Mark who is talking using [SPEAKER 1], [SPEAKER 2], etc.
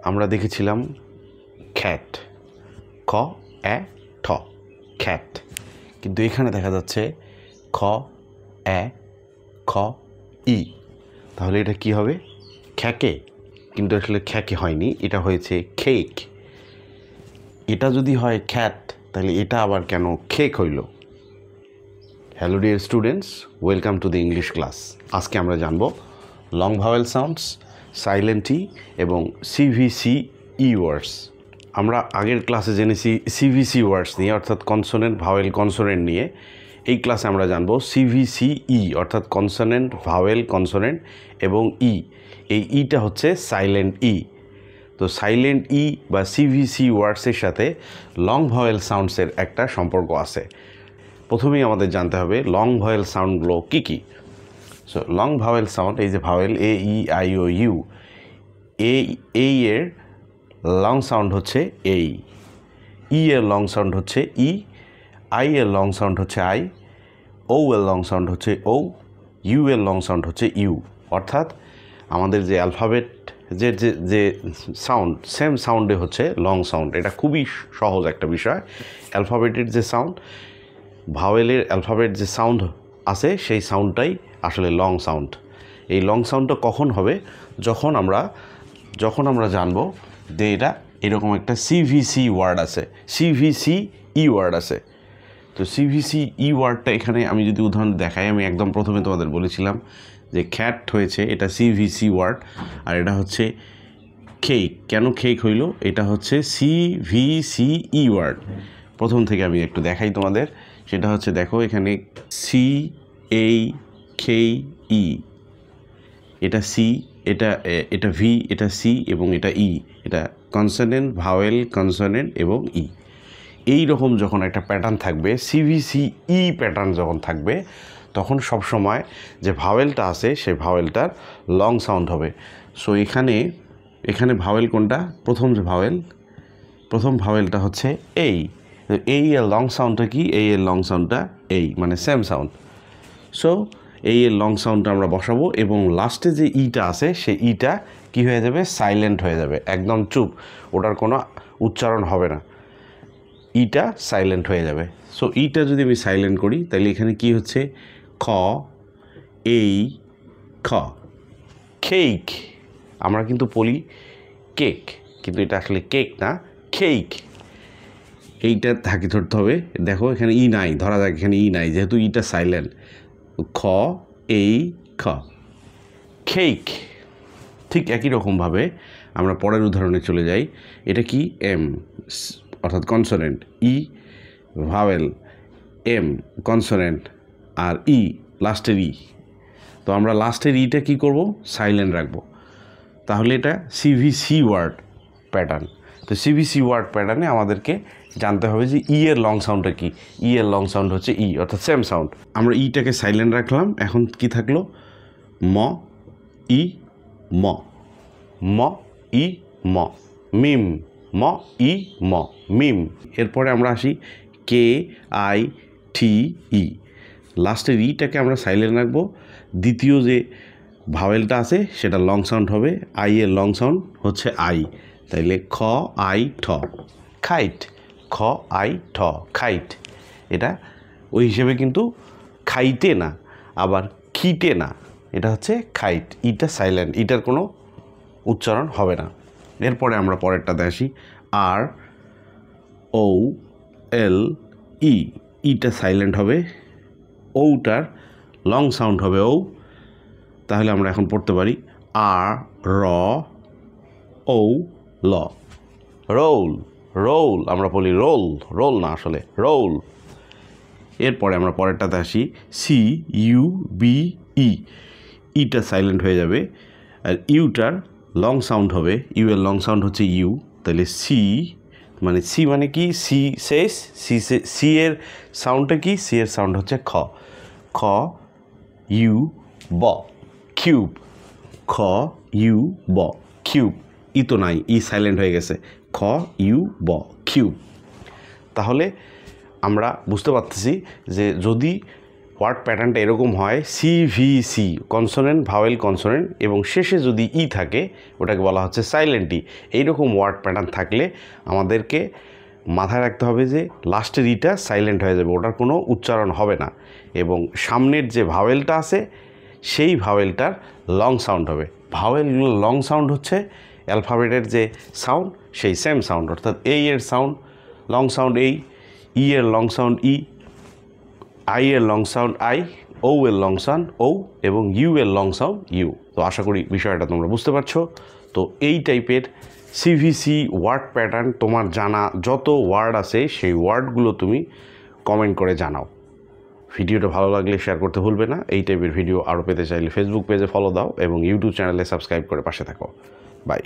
[SPEAKER 1] আমরা দেখেছিলাম খ্যাট, খ এ ঠ, খ্যাট। কিন্তু এখানে দেখা যাচ্ছে খ এ খ ই, তাহলে এটা কি হবে? খ্যাকে। কিন্তু আসলে খ্যাকে হয়নি, এটা হয়েছে খেক। এটা যদি হয় খ্যাট, তাহলে এটা আবার কেন খেক হইল? Hello dear students, welcome to the English class. আজকে আমরা জানব লং ভাওয়েল সাউন্ডস, সাইলেন্ট ই এবং সিভিসি ই ওয়ার্ডস। আমরা আগের ক্লাসে জেনেছি সিভিসি ওয়ার্ডস নিয়ে, অর্থাৎ কনসোনেন্ট ভাওয়েল কনসোনেন্ট নিয়ে। এই ক্লাসে আমরা জানব সিভিসি ই, অর্থাৎ কনসোনেন্ট ভাওয়েল কনসোনেন্ট এবং ই। এই ইটা হচ্ছে সাইলেন্ট ই। তো সাইলেন্ট ই বা সিভিসি ওয়ার্ডসের সাথে লং ভাওয়েল সাউন্ডসের একটা সম্পর্ক আছে। প্রথমেই আমাদের জানতে হবে লং ভাওয়েল সাউন্ডগুলো কী কী। সো লং ভাওয়েল সাউন্ড, এই যে vowel A E I O U, এই এর লং সাউন্ড হচ্ছে এই, ই এর লং সাউন্ড হচ্ছে ই, আই এর লং সাউন্ড হচ্ছে আই, ও এর লং সাউন্ড হচ্ছে ও, ইউ এর লং সাউন্ড হচ্ছে ইউ। অর্থাৎ আমাদের যে অ্যালফাবেট যে সাউন্ড, সেম সাউন্ডে হচ্ছে লং সাউন্ড। এটা খুবই সহজ একটা বিষয়। অ্যালফাবেটের যে সাউন্ড, ভাওয়েলের অ্যালফাবেট যে সাউন্ড আছে, সেই সাউন্ডটাই আসলে লং সাউন্ড। এই লং সাউন্ডটা কখন হবে? যখন আমরা জানবো যে এটা এরকম একটা সিভিসি ওয়ার্ড আছে, সিভিসি ই ওয়ার্ড আছে। তো সিভিসি ই ওয়ার্ডটা এখানে আমি যদি উদাহরণ দেখাই, আমি একদম প্রথমে তোমাদের বলেছিলাম যে খ্যাট হয়েছে, এটা সিভিসি ওয়ার্ড, আর এটা হচ্ছে খেক। কেন খেক হইল? এটা হচ্ছে সিভিসি ই ওয়ার্ড। প্রথম থেকে আমি একটু দেখাই তোমাদের। সেটা হচ্ছে, দেখো এখানে সি এই খে ই, এটা সি, এটা ভি, এটা সি এবং এটা ই। এটা কনসোনেন্ট ভাওয়েল কনসোনেন্ট এবং ই। এই রকম যখন একটা প্যাটার্ন থাকবে, সিভিসি ই প্যাটার্ন যখন থাকবে, তখন সব সময় যে ভাওয়েলটা আছে সেই ভাওয়েলটার লং সাউন্ড হবে। সো এখানে ভাওয়েল কোনটা? প্রথম ভাওয়েলটা হচ্ছে এই। এই এর লং সাউন্ডটা কি? এই এর লং সাউন্ডটা এই, মানে সেম সাউন্ড। সো এই এর লং সাউন্ডটা আমরা বসাবো এবং লাস্টে যে ইটা আছে সেই ইটা কি হয়ে যাবে? সাইলেন্ট হয়ে যাবে, একদম চুপ, ওটার কোনো উচ্চারণ হবে না, ইটা সাইলেন্ট হয়ে যাবে। সো ইটা যদি আমি সাইলেন্ট করি, তাহলে এখানে কি হচ্ছে? খ এই খ, খেক। আমরা কিন্তু বলি কেক, কিন্তু এটা আসলে কেক না, খেক। এইটা থাকি ধরতে হবে। দেখো এখানে ই নাই, ধরা যাক এখানে ই নাই, যেহেতু ইটা সাইলেন্ট। খ এই খ, খেক। ঠিক একই রকমভাবে আমরা পরের উদাহরণে চলে যাই। এটা কি? এম, অর্থাৎ consonant, E vowel, M consonant, আর ই লাস্টের ই। তো আমরা লাস্টের ইটা কি করব? সাইলেন্ট রাখবো। তাহলে এটা সিভিসি ওয়ার্ড প্যাটার্ন। তো সিভিসি ওয়ার্ড প্যাটার্নে আমাদেরকে জানতে হবে যে ই এর লং সাউন্ডটা কি। ই এর লং সাউন্ড হচ্ছে ই, অর্থাৎ সেম সাউন্ড। আমরা ইটাকে সাইলেন্ট রাখলাম। এখন কি থাকলো? ম ই ম, ম ই ম, মিম, ম ই ম, মিম। এরপরে আমরা আসি কে আই টি ই। লাস্টের ইটাকে আমরা সাইলেন্ট রাখবো। দ্বিতীয় যে ভাওয়েলটা আছে সেটা লং সাউন্ড হবে। আই এর লং সাউন্ড হচ্ছে আই, তাইলে খ আই ঠ, খাইট। খ আই ঠ, খাইট। এটা ওই হিসেবে কিন্তু খাইতে না, আবার খিটে না, এটা হচ্ছে খাইট। ইটা সাইলেন্ট, ইটার কোনো উচ্চারণ হবে না। এরপরে আমরা পরেরটাতে আসি। আর ও এল ই, ইটা সাইলেন্ট হবে, ওটার লং সাউন্ড হবে ও। তাহলে আমরা এখন পড়তে পারি আর র ও ল, রোল। রোল আমরা বলি রোল, রোল না, আসলে রোল। এরপরে আমরা পরেরটাতে আসি। সি ইউ বি ই, ইটা সাইলেন্ট হয়ে যাবে, আর ইউটার লং সাউন্ড হবে, ইউ এর লং সাউন্ড হচ্ছে ইউ। তাহলে সি মানে কি? সি শেষ, সি এর সাউন্ডটা কি? সি এর সাউন্ড হচ্ছে খ, খ ইউ ব, কিউব। খ ইউ ব, কিউব। ই তো নাই, ই সাইলেন্ট হয়ে গেছে। খ ইউ ব, কিউব। তাহলে আমরা বুঝতে পারতেছি যে যদি ওয়ার্ড প্যাটার্নটা এরকম হয় সিভিসি, কনসোনেন্ট ভাওয়েল কনসোনেন্ট, এবং শেষে যদি ই থাকে ওটাকে বলা হচ্ছে সাইলেন্ট ই। এইরকম ওয়ার্ড প্যাটার্ন থাকলে আমাদেরকে মাথায় রাখতে হবে যে লাস্টের ইটা সাইলেন্ট হয়ে যাবে, ওটার কোনো উচ্চারণ হবে না, এবং সামনের যে ভাওয়েলটা আছে সেই ভাওয়েলটার লং সাউন্ড হবে। ভাওয়েলগুলো লং সাউন্ড হচ্ছে অ্যালফাবেটের যে সাউন্ড সেই সেম সাউন্ড, অর্থাৎ এই এর সাউন্ড লং সাউন্ড এই, ই এর লং সাউন্ড ই, আই এর লং সাউন্ড আই, ও এর লং সাউন্ড ও, এবং ইউ এর লং সাউন্ড ইউ। তো আশা করি বিষয়টা তোমরা বুঝতে পারছো। তো এই টাইপের সিভিসি ওয়ার্ড প্যাটার্ন তোমার জানা যত ওয়ার্ড আছে সেই ওয়ার্ডগুলো তুমি কমেন্ট করে জানাও। ভিডিওটা ভালো লাগলে শেয়ার করতে ভুলবে না। এই টাইপের ভিডিও আরও পেতে চাইলে ফেসবুক পেজে ফলো দাও এবং ইউটিউব চ্যানেলে সাবস্ক্রাইব করে পাশে থাকো। বাই।